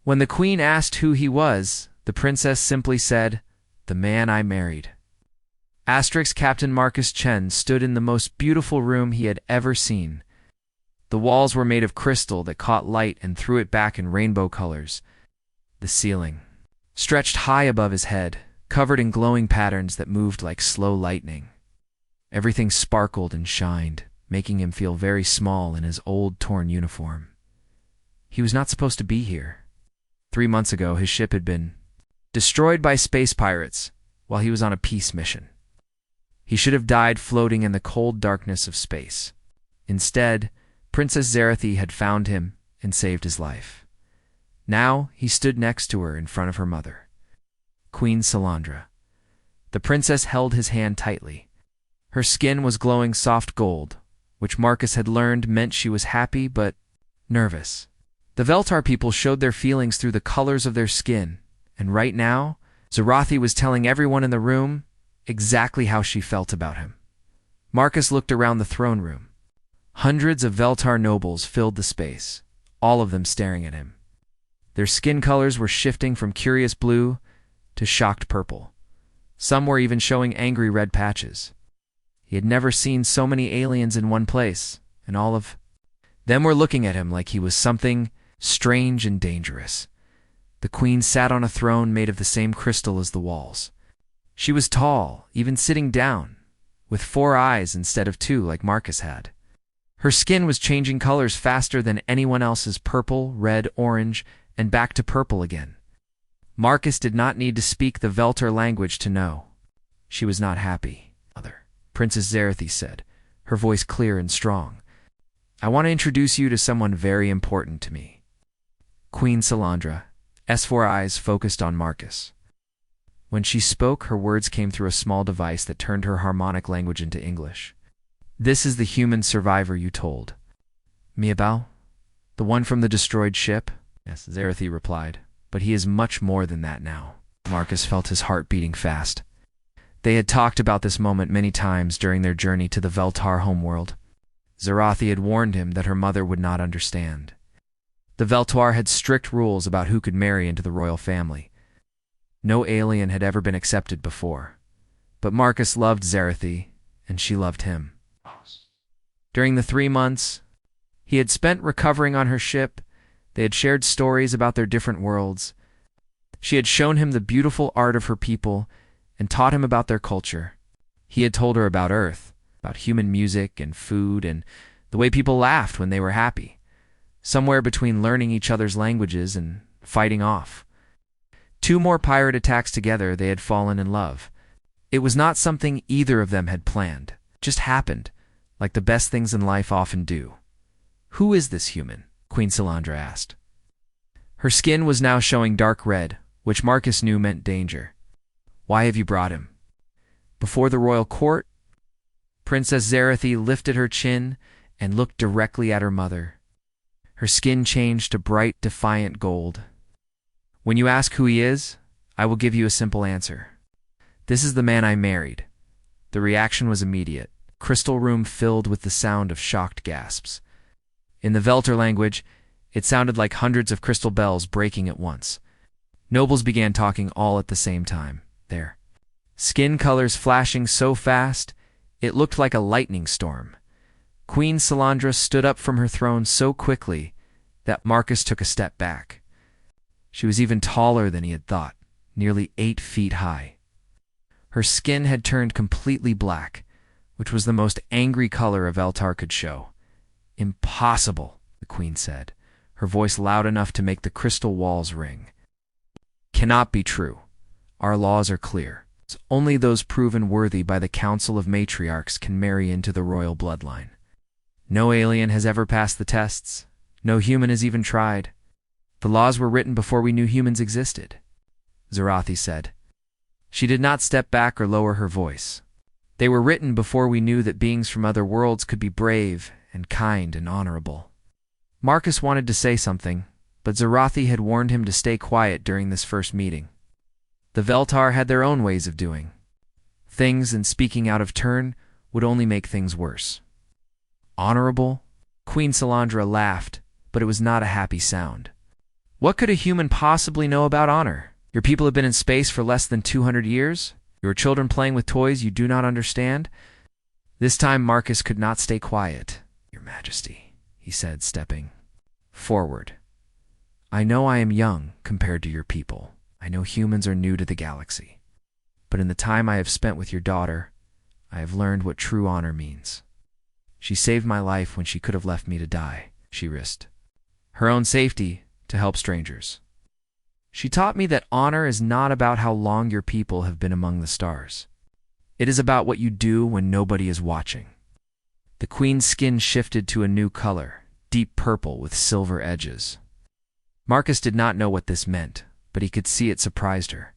When the queen asked who he was, the princess simply said, "The man I married." Captain Marcus Chen stood in the most beautiful room he had ever seen. The walls were made of crystal that caught light and threw it back in rainbow colors. The ceiling stretched high above his head, covered in glowing patterns that moved like slow lightning. Everything sparkled and shined, making him feel very small in his old, torn uniform. He was not supposed to be here. 3 months ago, his ship had been destroyed by space pirates while he was on a peace mission. He should have died floating in the cold darkness of space. Instead, Princess Zarathi had found him and saved his life. Now he stood next to her in front of her mother, Queen Salandra. The princess held his hand tightly. Her skin was glowing soft gold, which Marcus had learned meant she was happy but nervous. The Veltar people showed their feelings through the colors of their skin, and right now, Zarathi was telling everyone in the room exactly how she felt about him. Marcus looked around the throne room. Hundreds of Veltar nobles filled the space, all of them staring at him. Their skin colors were shifting from curious blue to shocked purple. Some were even showing angry red patches. He had never seen so many aliens in one place, and all of them were looking at him like he was something strange and dangerous. The queen sat on a throne made of the same crystal as the walls. She was tall, even sitting down, with 4 eyes instead of 2 like Marcus had. Her skin was changing colors faster than anyone else's, purple, red, orange, and back to purple again. Marcus did not need to speak the Veltar language to know. She was not happy. "Mother," Princess Zarathi said, her voice clear and strong. "I want to introduce you to someone very important to me." Queen Salandra, S4 eyes focused on Marcus. When she spoke, her words came through a small device that turned her harmonic language into English. "This is the human survivor you told me about? The one from the destroyed ship?" "Yes," Zarathi replied, "but he is much more than that now." Marcus felt his heart beating fast. They had talked about this moment many times during their journey to the Veltar homeworld. Zarathi had warned him that her mother would not understand. The Veltar had strict rules about who could marry into the royal family. No alien had ever been accepted before. But Marcus loved Zarathi, and she loved him. During the 3 months he had spent recovering on her ship, they had shared stories about their different worlds. She had shown him the beautiful art of her people and taught him about their culture. He had told her about Earth, about human music and food and the way people laughed when they were happy, somewhere between learning each other's languages and fighting off. 2 more pirate attacks together, they had fallen in love. It was not something either of them had planned. It just happened, like the best things in life often do. "Who is this human?" Queen Salandra asked. Her skin was now showing dark red, which Marcus knew meant danger. "Why have you brought him?" "Before the royal court?" Princess Zarathi lifted her chin and looked directly at her mother. Her skin changed to bright, defiant gold. "When you ask who he is, I will give you a simple answer. This is the man I married." The reaction was immediate. Crystal room filled with the sound of shocked gasps. In the Veltar language, it sounded like hundreds of crystal bells breaking at once. Nobles began talking all at the same time. Their skin colors flashing so fast, it looked like a lightning storm. Queen Salandra stood up from her throne so quickly that Marcus took a step back. She was even taller than he had thought, nearly 8 feet high. Her skin had turned completely black, which was the most angry color a Veltar could show. "Impossible," the queen said, her voice loud enough to make the crystal walls ring. "Cannot be true. Our laws are clear. Only those proven worthy by the Council of Matriarchs can marry into the royal bloodline. No alien has ever passed the tests. No human has even tried. The laws were written before we knew humans existed," Zarathi said. She did not step back or lower her voice. "They were written before we knew that beings from other worlds could be brave and kind and honorable." Marcus wanted to say something, but Zarathi had warned him to stay quiet during this first meeting. The Veltar had their own ways of doing things, and speaking out of turn would only make things worse. "Honorable?" Queen Salandra laughed, but it was not a happy sound. What could a human possibly know about honor? Your people have been in space for less than 200 years? Your children playing with toys you do not understand? This time Marcus could not stay quiet. Your Majesty, he said, stepping forward. I know I am young compared to your people. I know humans are new to the galaxy. But in the time I have spent with your daughter, I have learned what true honor means. She saved my life when she could have left me to die. She risked her own safety to help strangers. She taught me that honor is not about how long your people have been among the stars. It is about what you do when nobody is watching. The queen's skin shifted to a new color, deep purple with silver edges. Marcus did not know what this meant, but he could see it surprised her.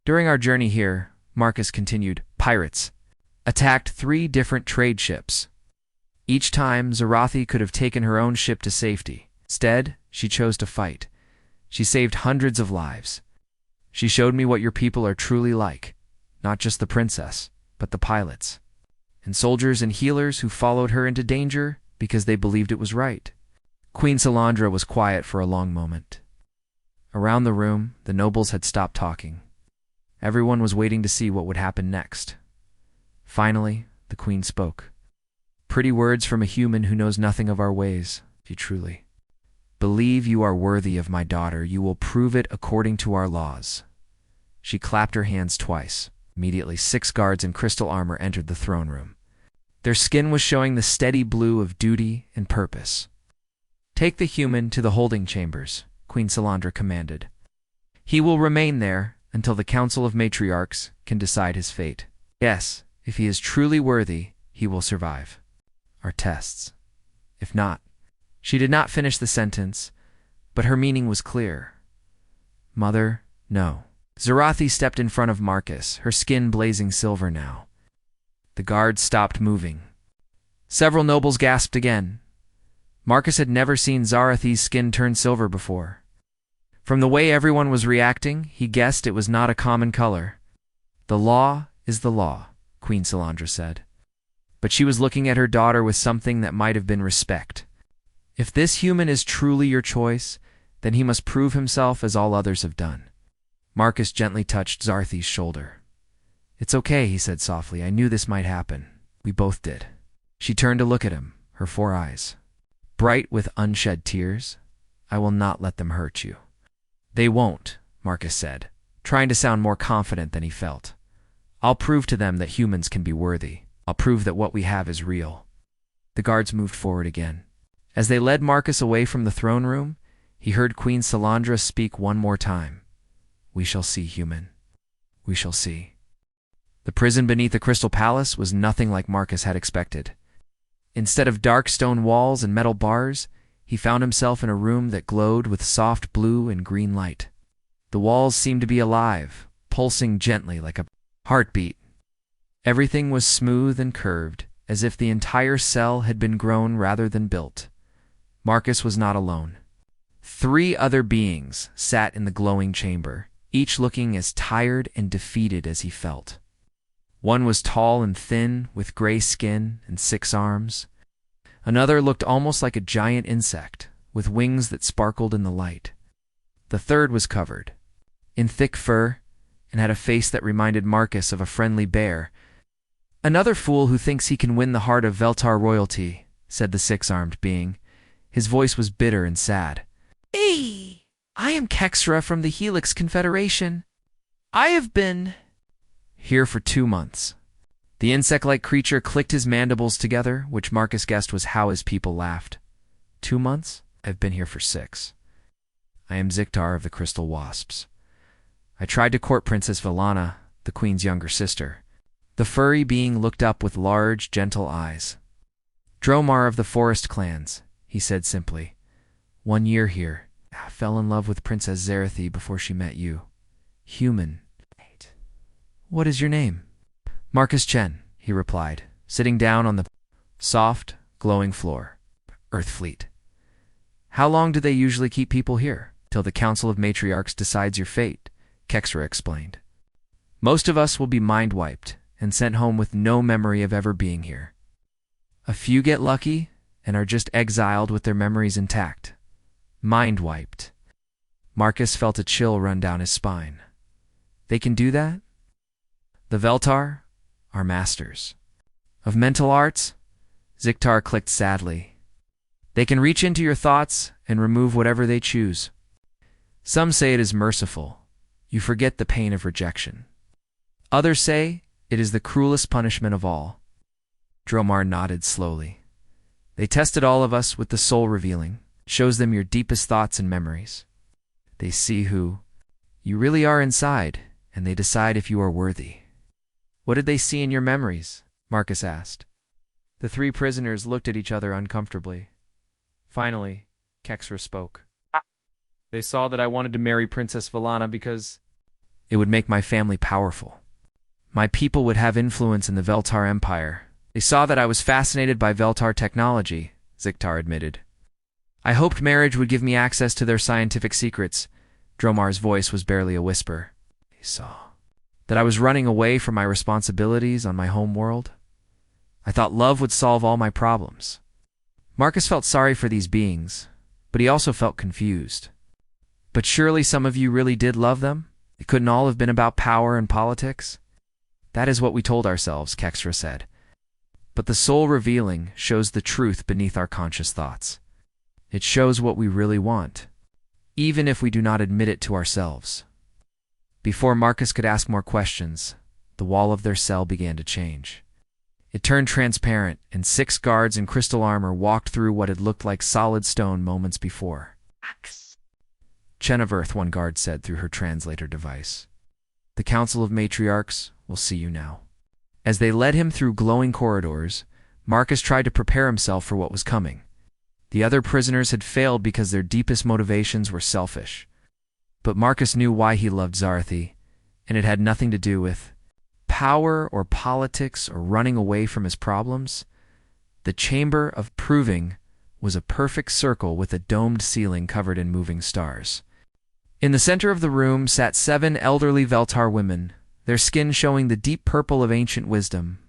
During our journey here, Marcus continued, pirates attacked 3 different trade ships. Each time, Zarathi could have taken her own ship to safety. Instead, she chose to fight. She saved hundreds of lives. She showed me what your people are truly like, not just the princess, but the pilots, and soldiers and healers who followed her into danger because they believed it was right. Queen Salandra was quiet for a long moment. Around the room, the nobles had stopped talking. Everyone was waiting to see what would happen next. Finally, the queen spoke. Pretty words from a human who knows nothing of our ways. If you truly believe you are worthy of my daughter, you will prove it according to our laws. She clapped her hands twice. Immediately, 6 guards in crystal armor entered the throne room. Their skin was showing the steady blue of duty and purpose. Take the human to the holding chambers, Queen Salandra commanded. He will remain there until the Council of Matriarchs can decide his fate. Yes, if he is truly worthy, he will survive our tests. If not, she did not finish the sentence, but her meaning was clear. Mother, no. Zarathi stepped in front of Marcus, her skin blazing silver now. The guards stopped moving. Several nobles gasped again. Marcus had never seen Zarathi's skin turn silver before. From the way everyone was reacting, he guessed it was not a common color. The law is the law, Queen Salandra said. But she was looking at her daughter with something that might have been respect. If this human is truly your choice, then he must prove himself as all others have done. Marcus gently touched Zarathi's shoulder. It's okay, he said softly. I knew this might happen. We both did. She turned to look at him, her 4 eyes bright with unshed tears. I will not let them hurt you. They won't, Marcus said, trying to sound more confident than he felt. I'll prove to them that humans can be worthy. I'll prove that what we have is real. The guards moved forward again. As they led Marcus away from the throne room, he heard Queen Salandra speak one more time. We shall see, human. We shall see. The prison beneath the Crystal Palace was nothing like Marcus had expected. Instead of dark stone walls and metal bars, he found himself in a room that glowed with soft blue and green light. The walls seemed to be alive, pulsing gently like a heartbeat. Everything was smooth and curved, as if the entire cell had been grown rather than built. Marcus was not alone. 3 other beings sat in the glowing chamber, each looking as tired and defeated as he felt. One was tall and thin, with gray skin and 6 arms. Another looked almost like a giant insect, with wings that sparkled in the light. The third was covered in thick fur and had a face that reminded Marcus of a friendly bear. Another fool who thinks he can win the heart of Veltar royalty, said the 6-armed being. His voice was bitter and sad. Hey, I am Kexra from the Helix Confederation. I have been here for 2 months. The insect-like creature clicked his mandibles together, which Marcus guessed was how his people laughed. 2 months? I've been here for 6. I am Ziktar of the Crystal Wasps. I tried to court Princess Valana, the queen's younger sister. The furry being looked up with large, gentle eyes. Dromar of the Forest Clans, he said simply. 1 year here. I fell in love with Princess Zarathi before she met you. Human. What is your name? Marcus Chen, he replied, sitting down on the soft, glowing floor. Earthfleet. How long do they usually keep people here? Till the Council of Matriarchs decides your fate, Kexra explained. Most of us will be mind-wiped and sent home with no memory of ever being here. A few get lucky and are just exiled with their memories intact. Mind-wiped. Marcus felt a chill run down his spine. They can do that? The Veltar are masters. Of mental arts? Ziktar clicked sadly. They can reach into your thoughts and remove whatever they choose. Some say it is merciful. You forget the pain of rejection. Others say it is the cruelest punishment of all. Dromar nodded slowly. They tested all of us with the soul revealing. Shows them your deepest thoughts and memories. They see who you really are inside, and they decide if you are worthy. What did they see in your memories? Marcus asked. The three prisoners looked at each other uncomfortably. Finally, Kexra spoke. They saw that I wanted to marry Princess Valana because it would make my family powerful. My people would have influence in the Veltar Empire. They saw that I was fascinated by Veltar technology, Ziktar admitted. I hoped marriage would give me access to their scientific secrets. Dromar's voice was barely a whisper. They saw that I was running away from my responsibilities on my home world. I thought love would solve all my problems. Marcus felt sorry for these beings, but he also felt confused. But surely some of you really did love them? It couldn't all have been about power and politics? That is what we told ourselves, Kexra said. But the soul revealing shows the truth beneath our conscious thoughts. It shows what we really want, even if we do not admit it to ourselves. Before Marcus could ask more questions, the wall of their cell began to change. It turned transparent, and 6 guards in crystal armor walked through what had looked like solid stone moments before. Cheneverth, one guard said through her translator device. The Council of Matriarchs will see you now. As they led him through glowing corridors, Marcus tried to prepare himself for what was coming. The other prisoners had failed because their deepest motivations were selfish. But Marcus knew why he loved Zarathi, and it had nothing to do with power or politics or running away from his problems. The Chamber of Proving was a perfect circle with a domed ceiling covered in moving stars. In the center of the room sat 7 elderly Veltar women, their skin showing the deep purple of ancient wisdom.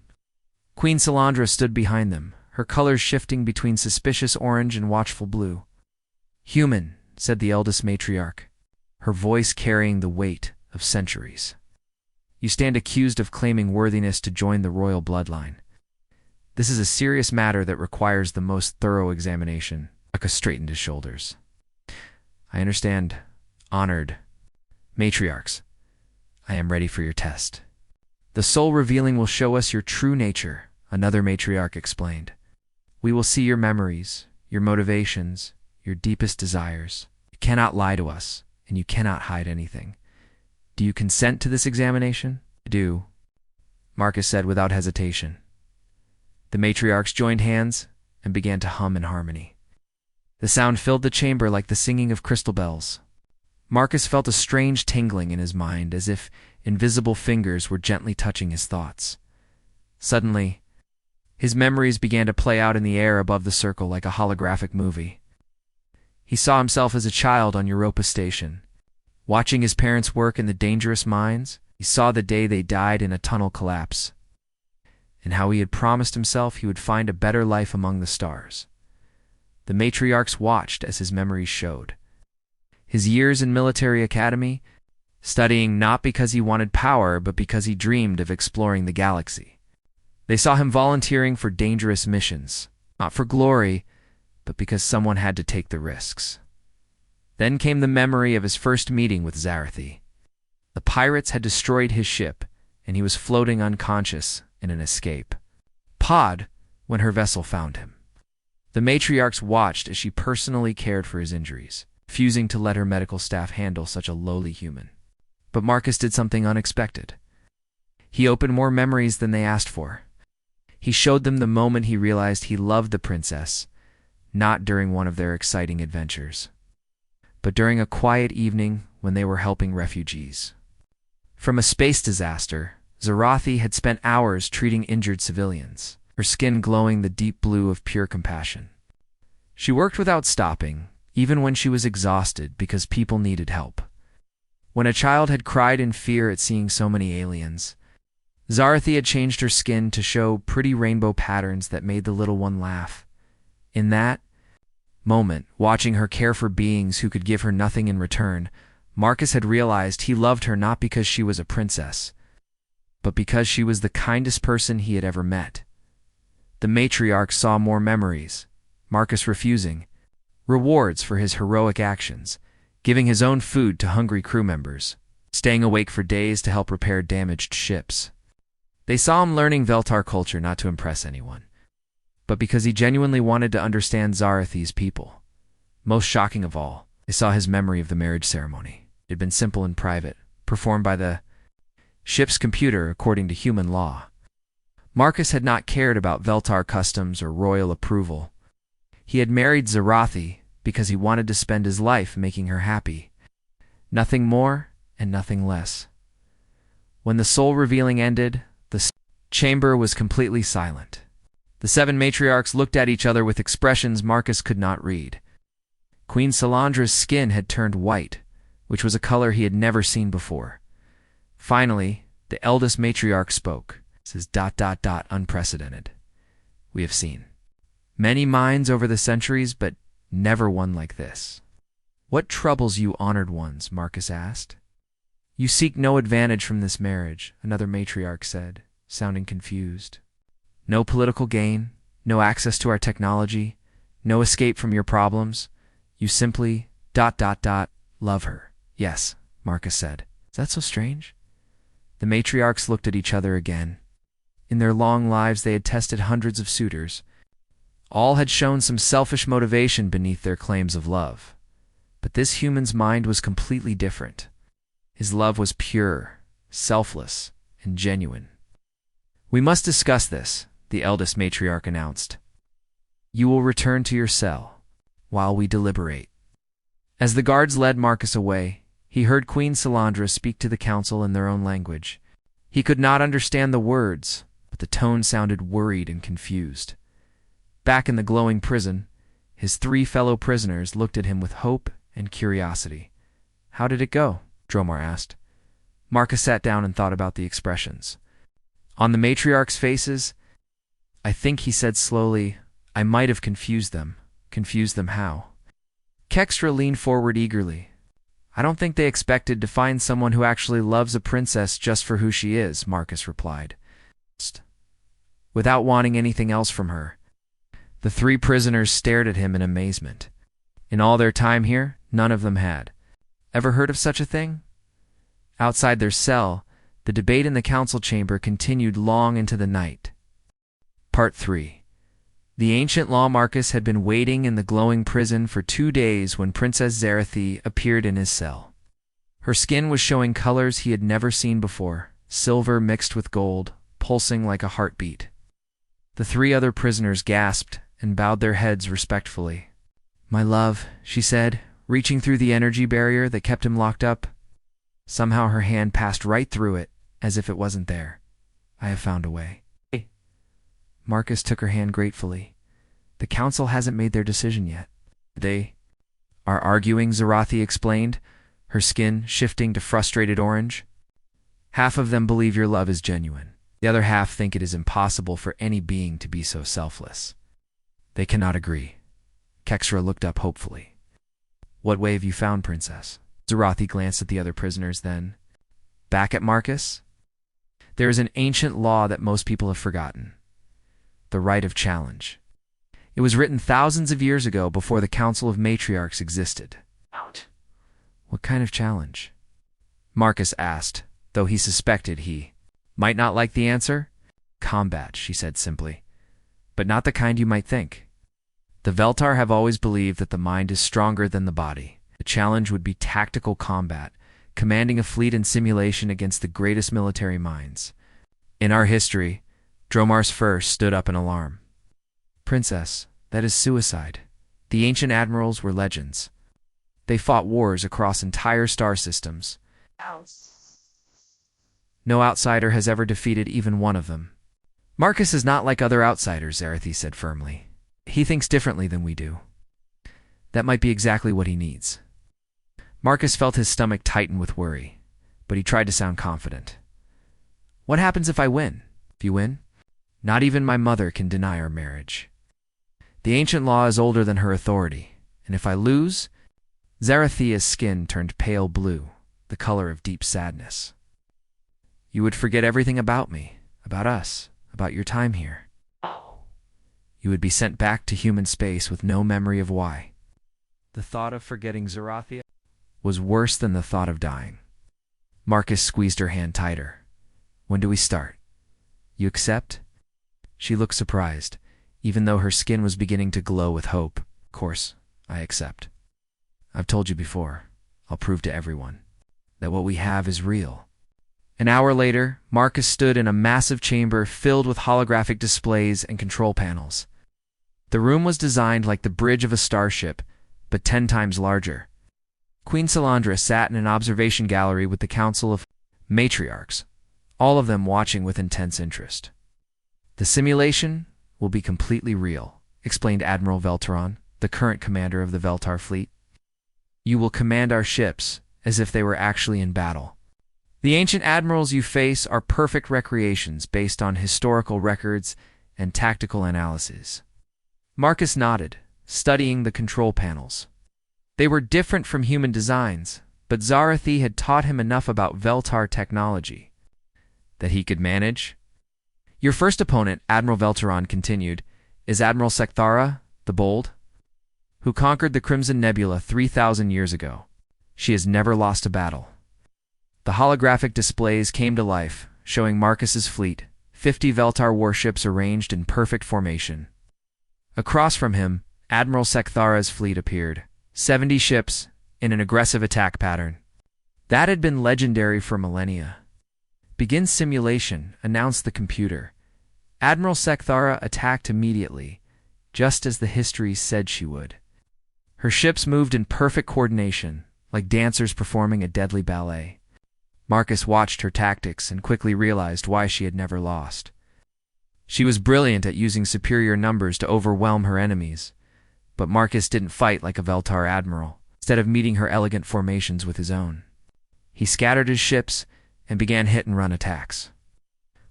Queen Salandra stood behind them, her colors shifting between suspicious orange and watchful blue. Human, said the eldest matriarch, her voice carrying the weight of centuries. You stand accused of claiming worthiness to join the royal bloodline. This is a serious matter that requires the most thorough examination. Aka straightened his shoulders. I understand, honored matriarchs. I am ready for your test. The soul revealing will show us your true nature, another matriarch explained. We will see your memories, your motivations, your deepest desires. You cannot lie to us, and you cannot hide anything. Do you consent to this examination? I do, Marcus said without hesitation. The matriarchs joined hands and began to hum in harmony. The sound filled the chamber like the singing of crystal bells. Marcus felt a strange tingling in his mind, as if invisible fingers were gently touching his thoughts. Suddenly, his memories began to play out in the air above the circle like a holographic movie. He saw himself as a child on Europa Station, watching his parents work in the dangerous mines. He saw the day they died in a tunnel collapse, and how he had promised himself he would find a better life among the stars. The matriarchs watched as his memories showed. His years in military academy, studying not because he wanted power, but because he dreamed of exploring the galaxy. They saw him volunteering for dangerous missions, not for glory, but because someone had to take the risks. Then came the memory of his first meeting with Zarathi. The pirates had destroyed his ship, and he was floating unconscious in an escape pod when her vessel found him. The matriarchs watched as she personally cared for his injuries, refusing to let her medical staff handle such a lowly human. But Marcus did something unexpected. He opened more memories than they asked for. He showed them the moment he realized he loved the princess, not during one of their exciting adventures, but during a quiet evening when they were helping refugees. From a space disaster, Zarathi had spent hours treating injured civilians, her skin glowing the deep blue of pure compassion. She worked without stopping, even when she was exhausted because people needed help. When a child had cried in fear at seeing so many aliens, Zarathi had changed her skin to show pretty rainbow patterns that made the little one laugh. In that, moment, watching her care for beings who could give her nothing in return, Marcus had realized he loved her not because she was a princess, but because she was the kindest person he had ever met. The matriarch saw more memories, Marcus refusing, rewards for his heroic actions, giving his own food to hungry crew members, staying awake for days to help repair damaged ships. They saw him learning Veltar culture not to impress anyone, but because he genuinely wanted to understand Zarathi's people. Most shocking of all, they saw his memory of the marriage ceremony. It had been simple and private, performed by the ship's computer according to human law. Marcus had not cared about Veltar customs or royal approval. He had married Zarathi because he wanted to spend his life making her happy. Nothing more and nothing less. When the soul revealing ended, the chamber was completely silent. The 7 matriarchs looked at each other with expressions Marcus could not read. Queen Salandra's skin had turned white, which was a color he had never seen before. Finally, the eldest matriarch spoke. This is ... unprecedented. We have seen many minds over the centuries, but never one like this. What troubles you, honored ones? Marcus asked. You seek no advantage from this marriage, another matriarch said, sounding confused. No political gain, no access to our technology, no escape from your problems. You simply ... love her. Yes, Marcus said. Is that so strange? The matriarchs looked at each other again. In their long lives they had tested hundreds of suitors. All had shown some selfish motivation beneath their claims of love. But this human's mind was completely different. His love was pure, selfless, and genuine. We must discuss this, the eldest matriarch announced. You will return to your cell, while we deliberate. As the guards led Marcus away, he heard Queen Salandra speak to the council in their own language. He could not understand the words, but the tone sounded worried and confused. Back in the glowing prison, his 3 fellow prisoners looked at him with hope and curiosity. How did it go? Dromar asked. Marcus sat down and thought about the expressions. On the matriarchs' faces, I think he said slowly, I might have confused them. Confused them how? Kextra leaned forward eagerly. I don't think they expected to find someone who actually loves a princess just for who she is, Marcus replied, without wanting anything else from her. The 3 prisoners stared at him in amazement. In all their time here, none of them had ever heard of such a thing. Outside their cell, the debate in the council chamber continued long into the night. Part 3. The ancient law Marcus had been waiting in the glowing prison for 2 days when Princess Zarathi appeared in his cell. Her skin was showing colors he had never seen before, silver mixed with gold, pulsing like a heartbeat. The 3 other prisoners gasped and bowed their heads respectfully. My love, she said, reaching through the energy barrier that kept him locked up. Somehow her hand passed right through it, as if it wasn't there. I have found a way. Marcus took her hand gratefully. The council hasn't made their decision yet. They are arguing, Zarathi explained, her skin shifting to frustrated orange. Half of them believe your love is genuine. The other half think it is impossible for any being to be so selfless. They cannot agree. Kextra looked up hopefully. What way have you found, Princess? Zarathi glanced at the other prisoners then. Back at Marcus? There is an ancient law that most people have forgotten. The right of challenge. It was written thousands of years ago before the Council of Matriarchs existed. What kind of challenge? Marcus asked, though he suspected he might not like the answer. Combat, she said simply. But not the kind you might think. The Veltar have always believed that the mind is stronger than the body. The challenge would be tactical combat, commanding a fleet in simulation against the greatest military minds. In our history, Dromar's first stood up in alarm. Princess, that is suicide. The ancient admirals were legends. They fought wars across entire star systems. No outsider has ever defeated even one of them. Marcus is not like other outsiders, Zarathi said firmly. He thinks differently than we do. That might be exactly what he needs. Marcus felt his stomach tighten with worry, but he tried to sound confident. What happens if I win? If you win? Not even my mother can deny our marriage. The ancient law is older than her authority, and if I lose, Zarathia's skin turned pale blue, the color of deep sadness. You would forget everything about me, about us, about your time here. You would be sent back to human space with no memory of why. The thought of forgetting Zarathia was worse than the thought of dying. Marcus squeezed her hand tighter. When do we start? You accept? She looked surprised, even though her skin was beginning to glow with hope. Of course, I accept. I've told you before, I'll prove to everyone, that what we have is real. An hour later, Marcus stood in a massive chamber filled with holographic displays and control panels. The room was designed like the bridge of a starship, but 10 times larger. Queen Salandra sat in an observation gallery with the council of matriarchs, all of them watching with intense interest. The simulation will be completely real, explained Admiral Veltaron, the current commander of the Veltar fleet. You will command our ships as if they were actually in battle. The ancient admirals you face are perfect recreations based on historical records and tactical analyses. Marcus nodded, studying the control panels. They were different from human designs, but Zarathi had taught him enough about Veltar technology that he could manage. Your first opponent, Admiral Veltaron continued, is Admiral Sekthara, the Bold, who conquered the Crimson Nebula 3,000 years ago. She has never lost a battle. The holographic displays came to life, showing Marcus's fleet, 50 Veltar warships arranged in perfect formation. Across from him, Admiral Sekthara's fleet appeared, 70 ships in an aggressive attack pattern. That had been legendary for millennia. Begin simulation, announced the computer. Admiral Sekthara attacked immediately, just as the history said she would. Her ships moved in perfect coordination, like dancers performing a deadly ballet. Marcus watched her tactics and quickly realized why she had never lost. She was brilliant at using superior numbers to overwhelm her enemies, but Marcus didn't fight like a Veltar admiral, instead of meeting her elegant formations with his own. He scattered his ships and began hit-and-run attacks.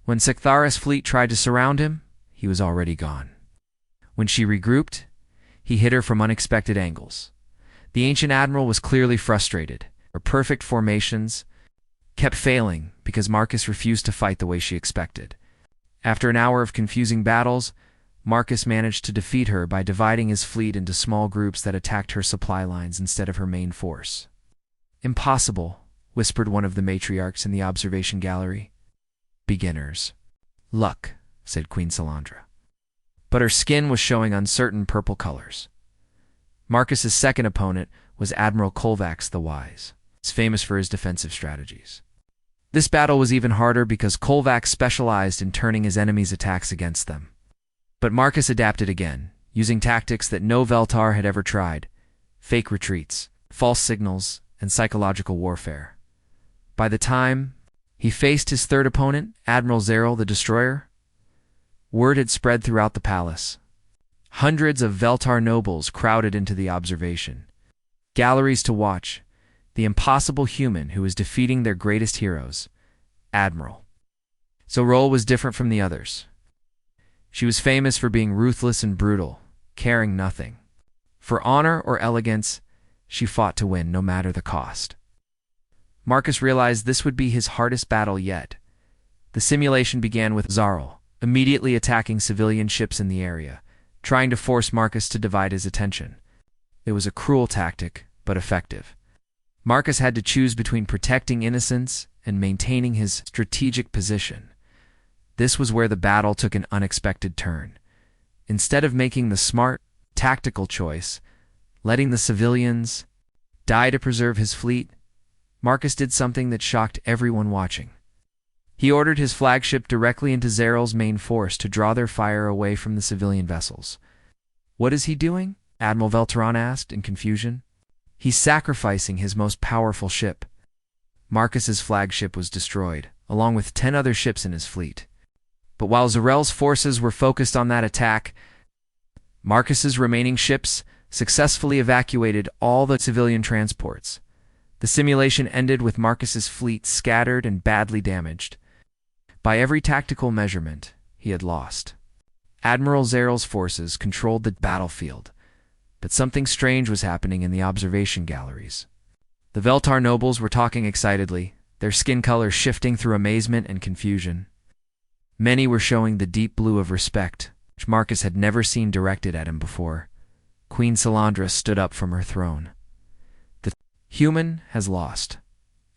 When Sekthara's fleet tried to surround him, he was already gone. When she regrouped, he hit her from unexpected angles. The ancient admiral was clearly frustrated. Her perfect formations kept failing because Marcus refused to fight the way she expected. After an hour of confusing battles, Marcus managed to defeat her by dividing his fleet into small groups that attacked her supply lines instead of her main force. Impossible, whispered one of the matriarchs in the observation gallery. Beginners. Luck, said Queen Salandra. But her skin was showing uncertain purple colors. Marcus's second opponent was Admiral Kolvax the Wise. He's famous for his defensive strategies. This battle was even harder because Kolvax specialized in turning his enemies' attacks against them. But Marcus adapted again, using tactics that no Veltar had ever tried: fake retreats, false signals, and psychological warfare. By the time he faced his third opponent, Admiral Zeril the Destroyer, word had spread throughout the palace. Hundreds of Veltar nobles crowded into the observation galleries to watch the impossible human who was defeating their greatest heroes, Admiral. Zeril was different from the others. She was famous for being ruthless and brutal, caring nothing. For honor or elegance, she fought to win no matter the cost. Marcus realized this would be his hardest battle yet. The simulation began with Zeril immediately attacking civilian ships in the area, trying to force Marcus to divide his attention. It was a cruel tactic, but effective. Marcus had to choose between protecting innocents and maintaining his strategic position. This was where the battle took an unexpected turn. Instead of making the smart, tactical choice, letting the civilians die to preserve his fleet, Marcus did something that shocked everyone watching. He ordered his flagship directly into Zeril's main force to draw their fire away from the civilian vessels. What is he doing? Admiral Veltaron asked in confusion. He's sacrificing his most powerful ship. Marcus's flagship was destroyed, along with 10 other ships in his fleet. But while Zeril's forces were focused on that attack, Marcus's remaining ships successfully evacuated all the civilian transports. The simulation ended with Marcus's fleet scattered and badly damaged. By every tactical measurement, he had lost. Admiral Zeral's forces controlled the battlefield, but something strange was happening in the observation galleries. The Veltar nobles were talking excitedly, their skin colors shifting through amazement and confusion. Many were showing the deep blue of respect, which Marcus had never seen directed at him before. Queen Salandra stood up from her throne. The human has lost.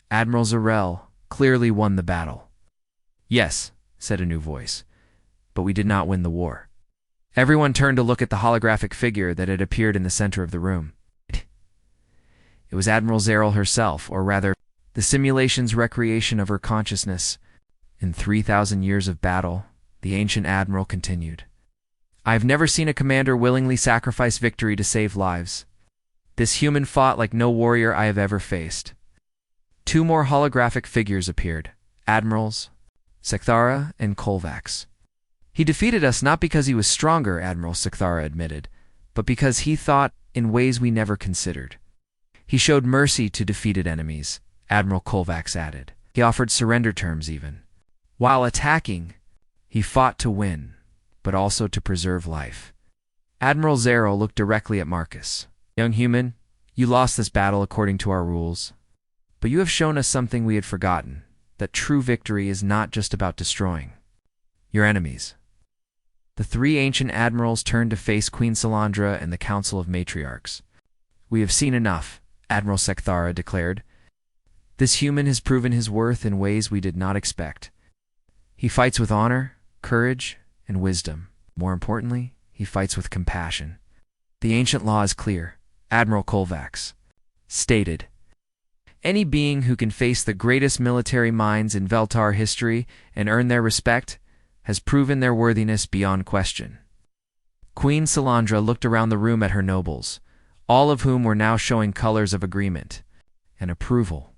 Admiral Zarel clearly won the battle. Yes, said a new voice, but we did not win the war. Everyone turned to look at the holographic figure that had appeared in the center of the room. It was Admiral Zaral herself, or rather, the simulation's recreation of her consciousness. In 3,000 years of battle, the ancient admiral continued. I have never seen a commander willingly sacrifice victory to save lives. This human fought like no warrior I have ever faced. 2 more holographic figures appeared, Admirals Sekthara and Kolvax. He defeated us not because he was stronger, Admiral Sekthara admitted, but because he thought in ways we never considered. He showed mercy to defeated enemies, Admiral Kolvax added. He offered surrender terms even. While attacking, he fought to win, but also to preserve life. Admiral Zaral looked directly at Marcus. Young human, you lost this battle according to our rules, but you have shown us something we had forgotten, that true victory is not just about destroying your enemies. The 3 ancient admirals turned to face Queen Salandra and the Council of Matriarchs. We have seen enough, Admiral Sekthara declared. This human has proven his worth in ways we did not expect. He fights with honor, courage, and wisdom. More importantly, he fights with compassion. The ancient law is clear, Admiral Kolvax stated. Any being who can face the greatest military minds in Veltar history and earn their respect has proven their worthiness beyond question. Queen Salandra looked around the room at her nobles, all of whom were now showing colors of agreement and approval.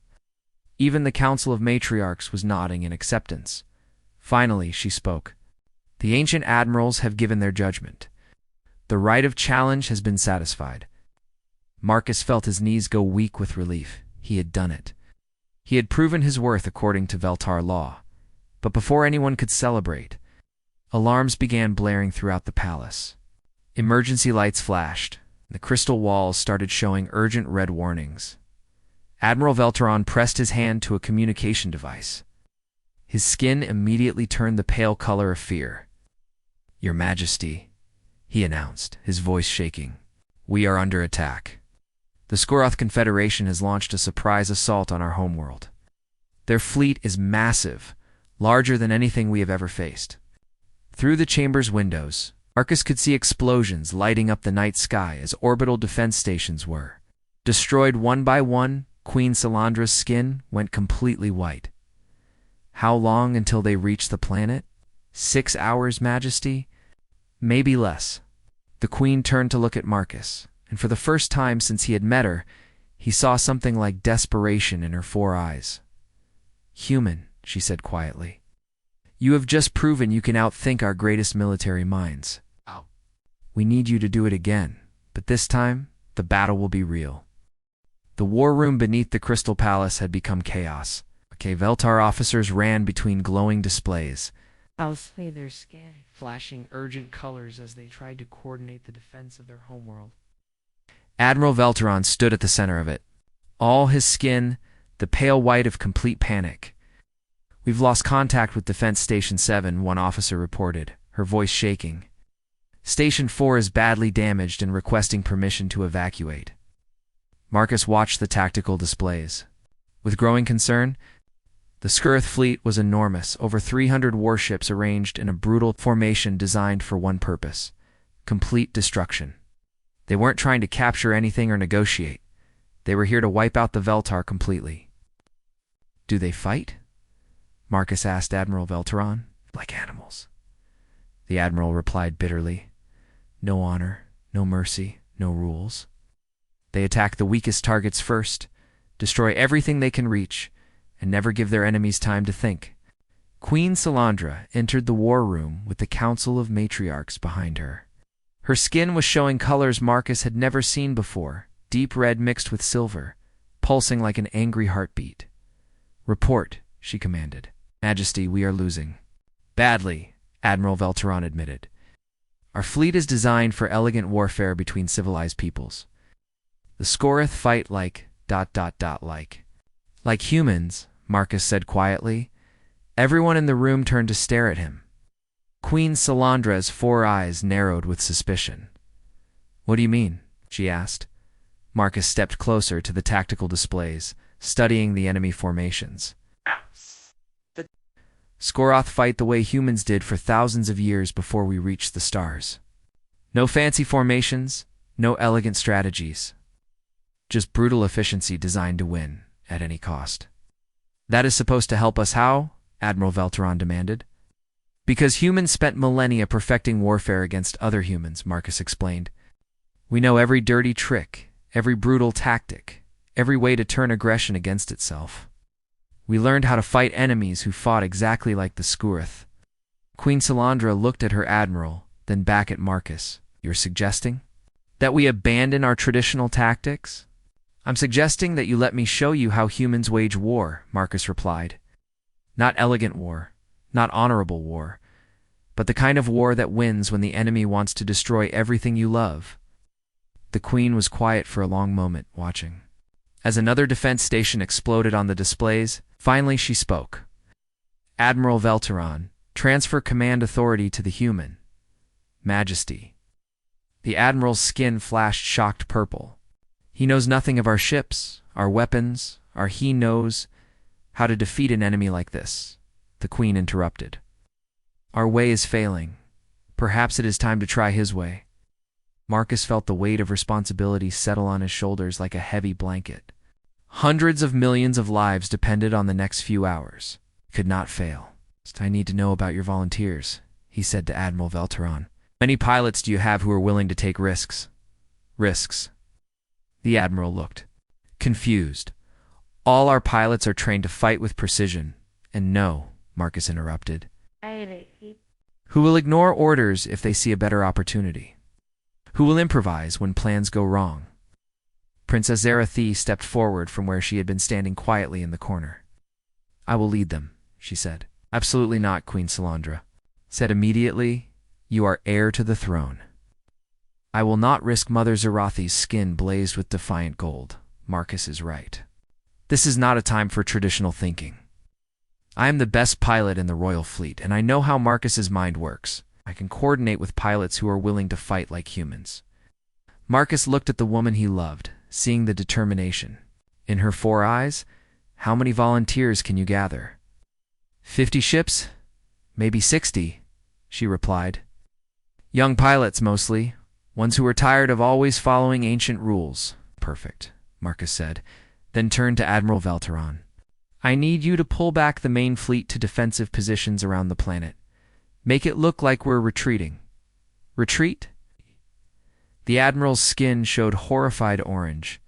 Even the Council of Matriarchs was nodding in acceptance. Finally, she spoke. The ancient admirals have given their judgment. The right of challenge has been satisfied. Marcus felt his knees go weak with relief. He had done it. He had proven his worth according to Veltar law. But before anyone could celebrate, alarms began blaring throughout the palace. Emergency lights flashed. The crystal walls started showing urgent red warnings. Admiral Veltaron pressed his hand to a communication device. His skin immediately turned the pale color of fear. Your Majesty, he announced, his voice shaking. We are under attack. The Skoroth Confederation has launched a surprise assault on our homeworld. Their fleet is massive, larger than anything we have ever faced. Through the chamber's windows, Marcus could see explosions lighting up the night sky as orbital defense stations were destroyed one by one. Queen Salandra's skin went completely white. How long until they reach the planet? 6 hours, Majesty? Maybe less. The Queen turned to look at Marcus, and for the first time since he had met her, he saw something like desperation in her 4 eyes. Human, she said quietly. You have just proven you can outthink our greatest military minds. We need you to do it again, but this time, the battle will be real. The war room beneath the Crystal Palace had become chaos. Veltar officers ran between glowing displays. Outplay their skin, flashing urgent colors as they tried to coordinate the defense of their homeworld. Admiral Veltaron stood at the center of it. All his skin, the pale white of complete panic. We've lost contact with Defense Station 7, one officer reported, her voice shaking. Station 4 is badly damaged and requesting permission to evacuate. Marcus watched the tactical displays. With growing concern, the Skoroth fleet was enormous, over 300 warships arranged in a brutal formation designed for one purpose: complete destruction. They weren't trying to capture anything or negotiate. They were here to wipe out the Veltar completely. Do they fight? Marcus asked Admiral Veltaron. Like animals. The Admiral replied bitterly. No honor, no mercy, no rules. They attack the weakest targets first, destroy everything they can reach, and never give their enemies time to think. Queen Salandra entered the war room with the Council of Matriarchs behind her. Her skin was showing colors Marcus had never seen before, deep red mixed with silver, pulsing like an angry heartbeat. Report, she commanded. Majesty, we are losing. Badly, Admiral Veltaron admitted. Our fleet is designed for elegant warfare between civilized peoples. The Scoreth fight like ... Like humans, Marcus said quietly. Everyone in the room turned to stare at him. Queen Salandra's 4 eyes narrowed with suspicion. What do you mean? She asked. Marcus stepped closer to the tactical displays, studying the enemy formations. The Skoroth fight the way humans did for thousands of years before we reached the stars. No fancy formations, no elegant strategies. Just brutal efficiency designed to win, at any cost. That is supposed to help us how? Admiral Velteron demanded. Because humans spent millennia perfecting warfare against other humans, Marcus explained. We know every dirty trick, every brutal tactic, every way to turn aggression against itself. We learned how to fight enemies who fought exactly like the Skurith. Queen Salandra looked at her admiral, then back at Marcus. You're suggesting that we abandon our traditional tactics? I'm suggesting that you let me show you how humans wage war, Marcus replied. Not elegant war, not honorable war, but the kind of war that wins when the enemy wants to destroy everything you love. The Queen was quiet for a long moment, watching. As another defense station exploded on the displays, finally she spoke. Admiral Velteron, transfer command authority to the human. Majesty. The Admiral's skin flashed shocked purple. He knows nothing of our ships, our weapons, he knows how to defeat an enemy like this. The Queen interrupted. Our way is failing. Perhaps it is time to try his way. Marcus felt the weight of responsibility settle on his shoulders like a heavy blanket. Hundreds of millions of lives depended on the next few hours. Could not fail. I need to know about your volunteers, he said to Admiral Velteron. How many pilots do you have who are willing to take risks? Risks. The Admiral looked confused. All our pilots are trained to fight with precision. And no, Marcus interrupted. Who will ignore orders if they see a better opportunity? Who will improvise when plans go wrong? Princess Zarathi stepped forward from where she had been standing quietly in the corner. I will lead them, she said. Absolutely not, Queen Salandra. Said immediately, you are heir to the throne. I will not risk Mother Zarathi's skin blazed with defiant gold. Marcus is right. This is not a time for traditional thinking. I am the best pilot in the royal fleet, and I know how Marcus's mind works. I can coordinate with pilots who are willing to fight like humans. Marcus looked at the woman he loved, seeing the determination. In her 4 eyes, how many volunteers can you gather? 50 ships? Maybe 60, she replied. Young pilots, mostly. Ones who are tired of always following ancient rules. Perfect, Marcus said, then turned to Admiral Velteron. I need you to pull back the main fleet to defensive positions around the planet. Make it look like we're retreating. Retreat? The Admiral's skin showed horrified orange.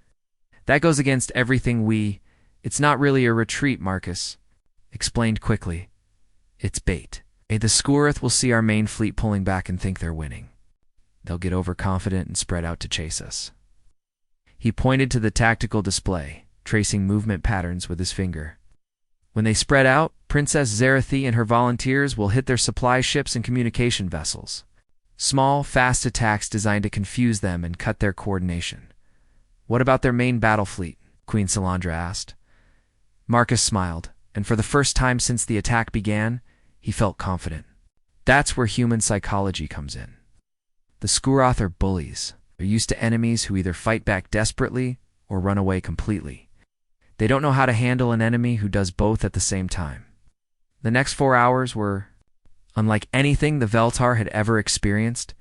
That goes against everything It's not really a retreat, Marcus. Explained quickly. It's bait. The Skurith will see our main fleet pulling back and think they're winning. They'll get overconfident and spread out to chase us. He pointed to the tactical display, tracing movement patterns with his finger. When they spread out, Princess Zarathi and her volunteers will hit their supply ships and communication vessels. Small, fast attacks designed to confuse them and cut their coordination. What about their main battle fleet? Queen Salandra asked. Marcus smiled, and for the first time since the attack began, he felt confident. That's where human psychology comes in. The Skuroth are bullies. They're used to enemies who either fight back desperately or run away completely. They don't know how to handle an enemy who does both at the same time. The next 4 hours were unlike anything the Veltar had ever experienced.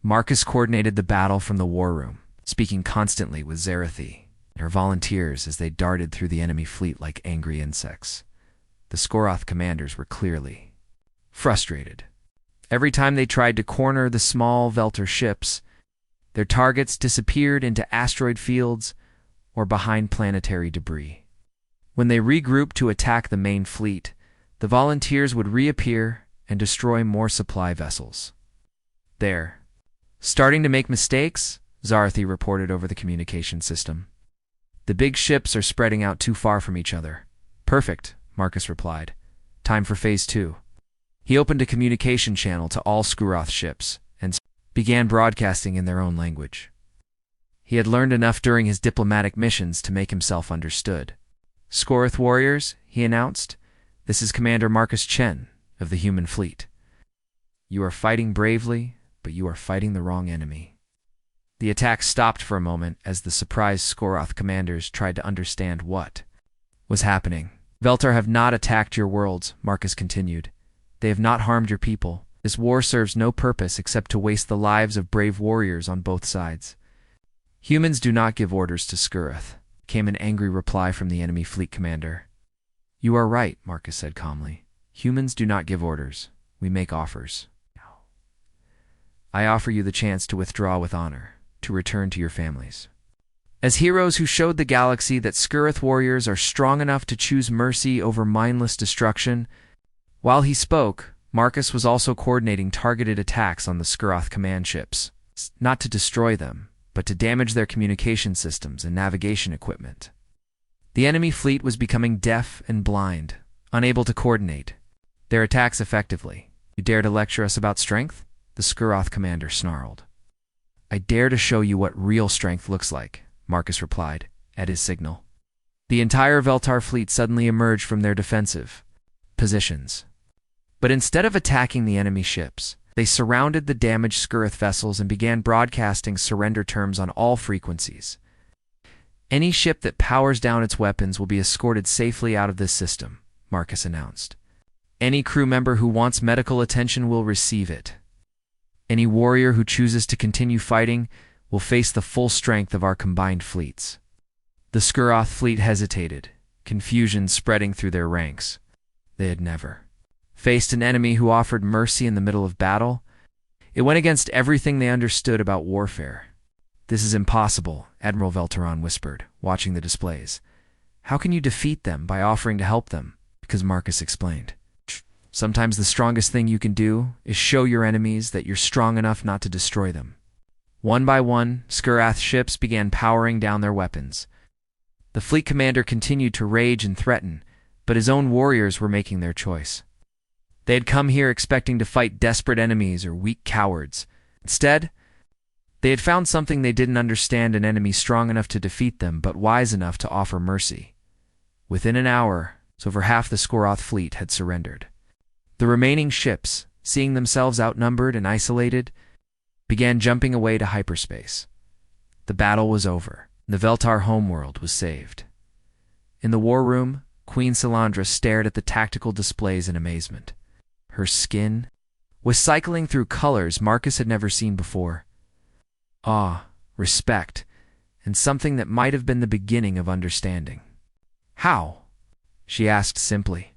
Marcus coordinated the battle from the war room, speaking constantly with Zarathi and her volunteers as they darted through the enemy fleet like angry insects. The Skoroth commanders were clearly frustrated. Every time they tried to corner the small Veltar ships, their targets disappeared into asteroid fields or behind planetary debris. When they regrouped to attack the main fleet, the volunteers would reappear and destroy more supply vessels. There. Starting to make mistakes, Zarathi reported over the communication system. The big ships are spreading out too far from each other. Perfect, Marcus replied. Time for Phase 2. He opened a communication channel to all Skuroth ships, began broadcasting in their own language. He had learned enough during his diplomatic missions to make himself understood. "Scoreth warriors," he announced. "This is Commander Marcus Chen of the human fleet. You are fighting bravely, but you are fighting the wrong enemy." The attack stopped for a moment as the surprised Skoroth commanders tried to understand what was happening. "Veltar have not attacked your worlds," Marcus continued. "They have not harmed your people. This war serves no purpose except to waste the lives of brave warriors on both sides." "Humans do not give orders to Skoroth," came an angry reply from the enemy fleet commander. "You are right," Marcus said calmly. "Humans do not give orders. We make offers. I offer you the chance to withdraw with honor, to return to your families. As heroes who showed the galaxy that Skoroth warriors are strong enough to choose mercy over mindless destruction." While he spoke, Marcus was also coordinating targeted attacks on the Skoroth command ships, not to destroy them, but to damage their communication systems and navigation equipment. The enemy fleet was becoming deaf and blind, unable to coordinate their attacks effectively. "You dare to lecture us about strength?" the Skoroth commander snarled. "I dare to show you what real strength looks like," Marcus replied, at his signal. The entire Veltar fleet suddenly emerged from their defensive positions. But instead of attacking the enemy ships, they surrounded the damaged Skoroth vessels and began broadcasting surrender terms on all frequencies. "Any ship that powers down its weapons will be escorted safely out of this system," Marcus announced. "Any crew member who wants medical attention will receive it. Any warrior who chooses to continue fighting will face the full strength of our combined fleets." The Skoroth fleet hesitated, confusion spreading through their ranks. They had never faced an enemy who offered mercy in the middle of battle. It went against everything they understood about warfare. "This is impossible," Admiral Veltaron whispered, watching the displays. "How can you defeat them by offering to help them?" Because Marcus explained. "Sometimes the strongest thing you can do is show your enemies that you're strong enough not to destroy them." One by one, Skoroth ships began powering down their weapons. The fleet commander continued to rage and threaten, but his own warriors were making their choice. They had come here expecting to fight desperate enemies or weak cowards. Instead, they had found something they didn't understand: an enemy strong enough to defeat them, but wise enough to offer mercy. Within an hour, over half the Skoroth fleet had surrendered. The remaining ships, seeing themselves outnumbered and isolated, began jumping away to hyperspace. The battle was over. The Veltar homeworld was saved. In the war room, Queen Salandra stared at the tactical displays in amazement. Her skin was cycling through colors Marcus had never seen before. Awe, respect, and something that might have been the beginning of understanding. "How?" she asked simply.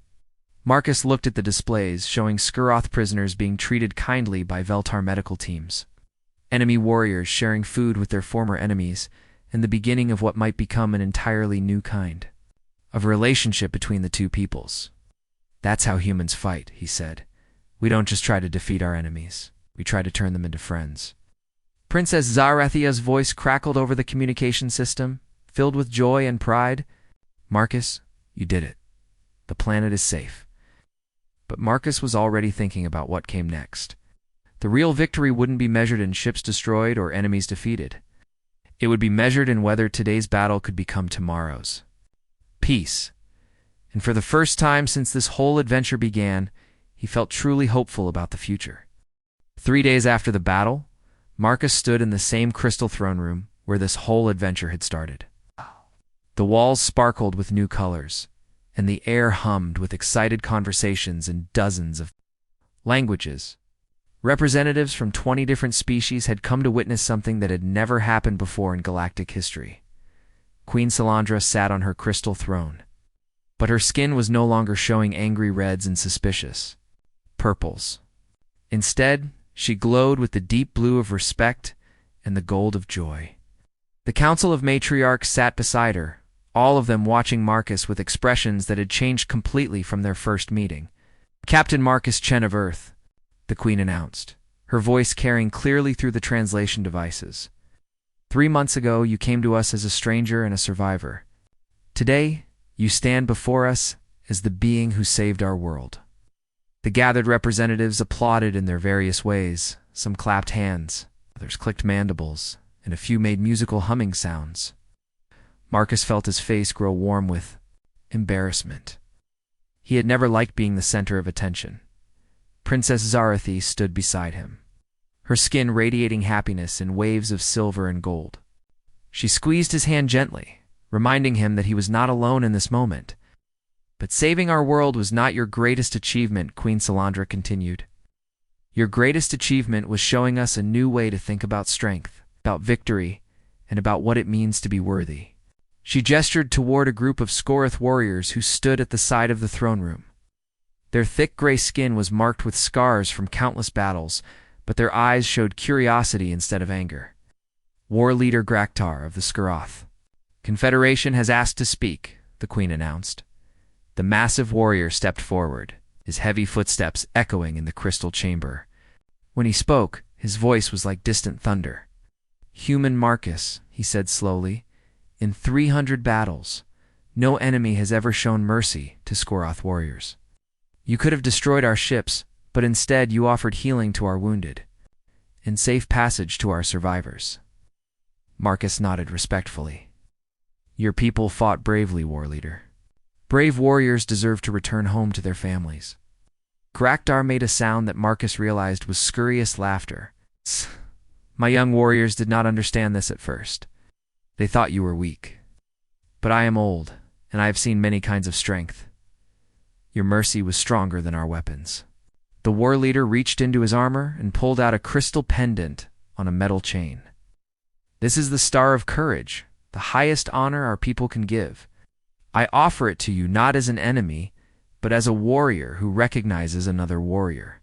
Marcus looked at the displays, showing Skoroth prisoners being treated kindly by Veltar medical teams, enemy warriors sharing food with their former enemies, and the beginning of what might become an entirely new kind of relationship between the two peoples. "That's how humans fight," he said. "We don't just try to defeat our enemies. We try to turn them into friends." Princess Zarathia's voice crackled over the communication system, filled with joy and pride. "Marcus, you did it. The planet is safe." But Marcus was already thinking about what came next. The real victory wouldn't be measured in ships destroyed or enemies defeated. It would be measured in whether today's battle could become tomorrow's. Peace. And for the first time since this whole adventure began, he felt truly hopeful about the future. 3 days after the battle, Marcus stood in the same crystal throne room where this whole adventure had started. The walls sparkled with new colors, and the air hummed with excited conversations in dozens of languages. Representatives from 20 different species had come to witness something that had never happened before in galactic history. Queen Salandra sat on her crystal throne, but her skin was no longer showing angry reds and suspicious purples. Instead, she glowed with the deep blue of respect and the gold of joy. The Council of Matriarchs sat beside her, all of them watching Marcus with expressions that had changed completely from their first meeting. "Captain Marcus Chen of Earth," the Queen announced, her voice carrying clearly through the translation devices. 3 months ago, you came to us as a stranger and a survivor. Today, you stand before us as the being who saved our world. The gathered representatives applauded in their various ways, some clapped hands, others clicked mandibles, and a few made musical humming sounds. Marcus felt his face grow warm with embarrassment. He had never liked being the center of attention. Princess Zarathi stood beside him, her skin radiating happiness in waves of silver and gold. She squeezed his hand gently, reminding him that he was not alone in this moment. "But saving our world was not your greatest achievement," Queen Salandra continued. "Your greatest achievement was showing us a new way to think about strength, about victory, and about what it means to be worthy." She gestured toward a group of Scorith warriors who stood at the side of the throne room. Their thick gray skin was marked with scars from countless battles, but their eyes showed curiosity instead of anger. "War leader Graktar of the Scorith. Confederation has asked to speak," the queen announced. The massive warrior stepped forward, his heavy footsteps echoing in the crystal chamber. When he spoke, his voice was like distant thunder. "Human Marcus," he said slowly, "in 300 battles, no enemy has ever shown mercy to Scorith warriors. You could have destroyed our ships, but instead you offered healing to our wounded, and safe passage to our survivors." Marcus nodded respectfully. "Your people fought bravely, war leader. Brave warriors deserve to return home to their families." Graktar made a sound that Marcus realized was scurrious laughter. "My young warriors did not understand this at first. They thought you were weak. But I am old, and I have seen many kinds of strength. Your mercy was stronger than our weapons." The war leader reached into his armor and pulled out a crystal pendant on a metal chain. "This is the Star of Courage, the highest honor our people can give. I offer it to you not as an enemy, but as a warrior who recognizes another warrior."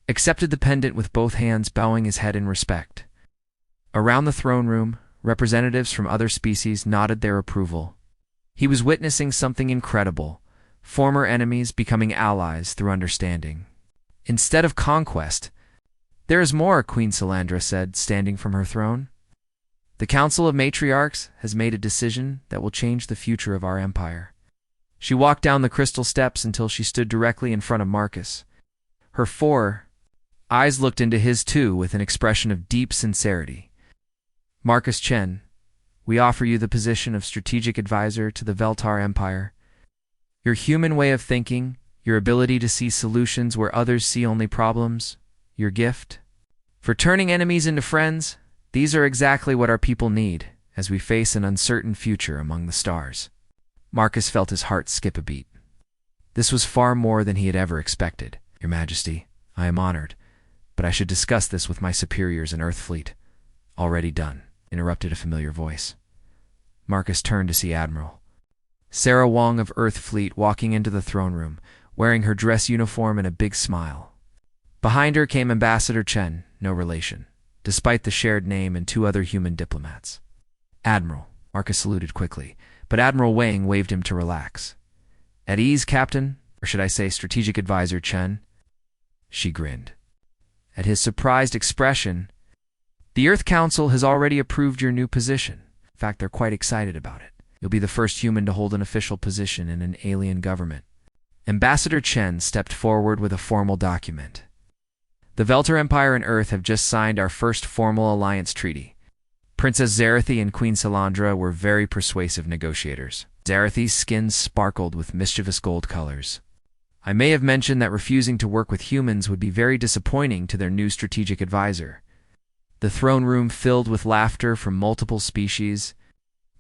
Accepted the pendant with both hands, bowing his head in respect. Around the throne room, representatives from other species nodded their approval. He was witnessing something incredible, former enemies becoming allies through understanding. Instead of conquest, "There is more," Queen Salandra said, standing from her throne. "The Council of Matriarchs has made a decision that will change the future of our empire." She walked down the crystal steps until she stood directly in front of Marcus. Her 4 eyes looked into his too with an expression of deep sincerity. "Marcus Chen, we offer you the position of strategic advisor to the Veltar Empire. Your human way of thinking, your ability to see solutions where others see only problems, your gift for turning enemies into friends, these are exactly what our people need as we face an uncertain future among the stars." Marcus felt his heart skip a beat. This was far more than he had ever expected. "Your Majesty, I am honored, but I should discuss this with my superiors in Earthfleet." "Already done," interrupted a familiar voice. Marcus turned to see Admiral Sarah Wong of Earthfleet walking into the throne room, wearing her dress uniform and a big smile. Behind her came Ambassador Chen, no relation, despite the shared name, and 2 other human diplomats. "Admiral," Marcus saluted quickly, but Admiral Wang waved him to relax. "At ease, Captain, or should I say Strategic Advisor Chen?" She grinned. At his surprised expression, "The Earth Council has already approved your new position. In fact, they're quite excited about it. You'll be the first human to hold an official position in an alien government." Ambassador Chen stepped forward with a formal document. "The Veltar Empire and Earth have just signed our first formal alliance treaty. Princess Zarathi and Queen Salandra were very persuasive negotiators." Zarathi's skin sparkled with mischievous gold colors. "I may have mentioned that refusing to work with humans would be very disappointing to their new strategic advisor." The throne room filled with laughter from multiple species.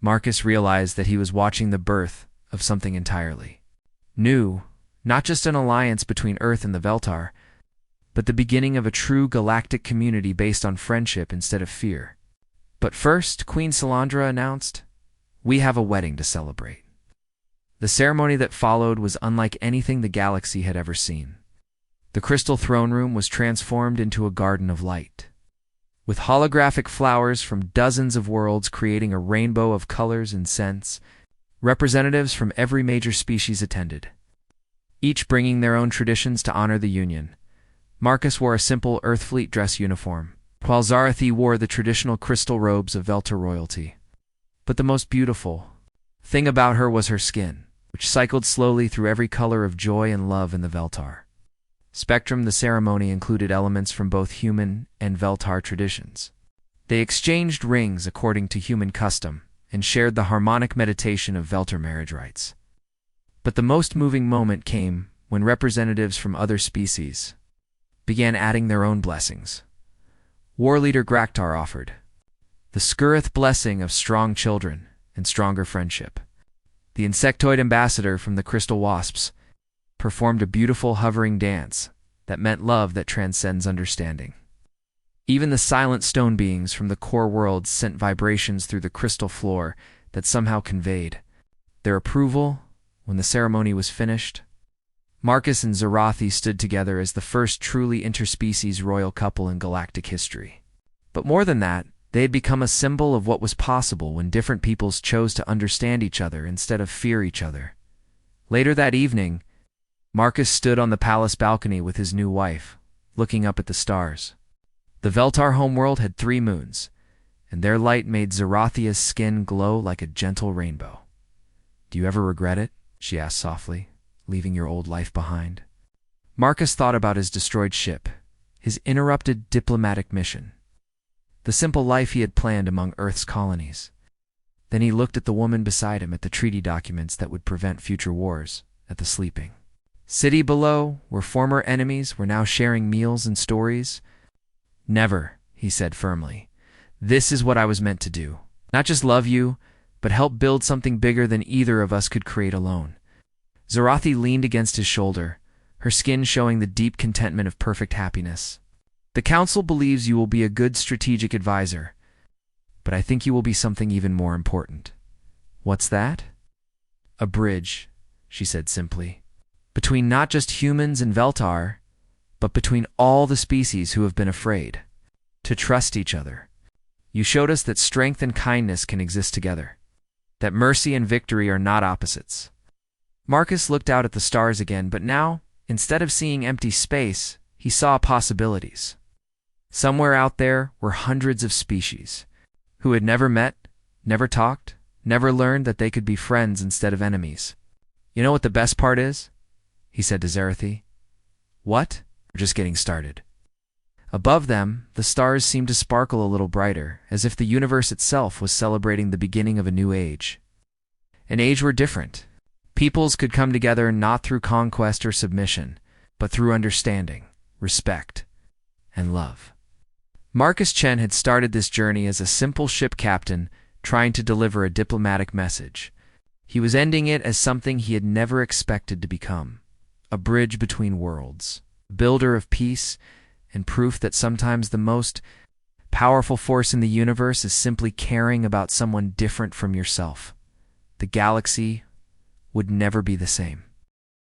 Marcus realized that he was watching the birth of something entirely new, not just an alliance between Earth and the Veltar, but the beginning of a true galactic community based on friendship instead of fear. But first, Queen Salandra announced, "We have a wedding to celebrate." The ceremony that followed was unlike anything the galaxy had ever seen. The crystal throne room was transformed into a garden of light, with holographic flowers from dozens of worlds creating a rainbow of colors and scents. Representatives from every major species attended, each bringing their own traditions to honor the union. Marcus wore a simple Earthfleet dress uniform, while Zarathi wore the traditional crystal robes of Veltar royalty. But the most beautiful thing about her was her skin, which cycled slowly through every color of joy and love in the Veltar. Spectrum, the ceremony included elements from both human and Veltar traditions. They exchanged rings according to human custom and shared the harmonic meditation of Veltar marriage rites. But the most moving moment came when representatives from other species began adding their own blessings. War leader Graktar offered the Skurith blessing of strong children and stronger friendship. The insectoid ambassador from the crystal wasps performed a beautiful hovering dance that meant love that transcends understanding. Even the silent stone beings from the core worlds sent vibrations through the crystal floor that somehow conveyed their approval. When the ceremony was finished, Marcus and Zarathi stood together as the first truly interspecies royal couple in galactic history. But more than that, they had become a symbol of what was possible when different peoples chose to understand each other instead of fear each other. Later that evening, Marcus stood on the palace balcony with his new wife, looking up at the stars. The Veltar homeworld had 3 moons, and their light made Zarathia's skin glow like a gentle rainbow. "Do you ever regret it?" she asked softly, "leaving your old life behind?" Marcus thought about his destroyed ship, his interrupted diplomatic mission, the simple life he had planned among Earth's colonies. Then he looked at the woman beside him, at the treaty documents that would prevent future wars, at the sleeping city below, where former enemies were now sharing meals and stories. "Never," he said firmly. "This is what I was meant to do. Not just love you, but help build something bigger than either of us could create alone." Zarathi leaned against his shoulder, her skin showing the deep contentment of perfect happiness. "The Council believes you will be a good strategic advisor, but I think you will be something even more important." "What's that?" "A bridge," she said simply, "between not just humans and Veltar, but between all the species who have been afraid to trust each other. You showed us that strength and kindness can exist together, that mercy and victory are not opposites." Marcus looked out at the stars again, but now, instead of seeing empty space, he saw possibilities. Somewhere out there were hundreds of species who had never met, never talked, never learned that they could be friends instead of enemies. "You know what the best part is?" he said to Zarathi. "What? We're just getting started." Above them, the stars seemed to sparkle a little brighter, as if the universe itself was celebrating the beginning of a new age. An age where different peoples could come together not through conquest or submission, but through understanding, respect, and love. Marcus Chen had started this journey as a simple ship captain trying to deliver a diplomatic message. He was ending it as something he had never expected to become: a bridge between worlds, a builder of peace, and proof that sometimes the most powerful force in the universe is simply caring about someone different from yourself. The galaxy would never be the same.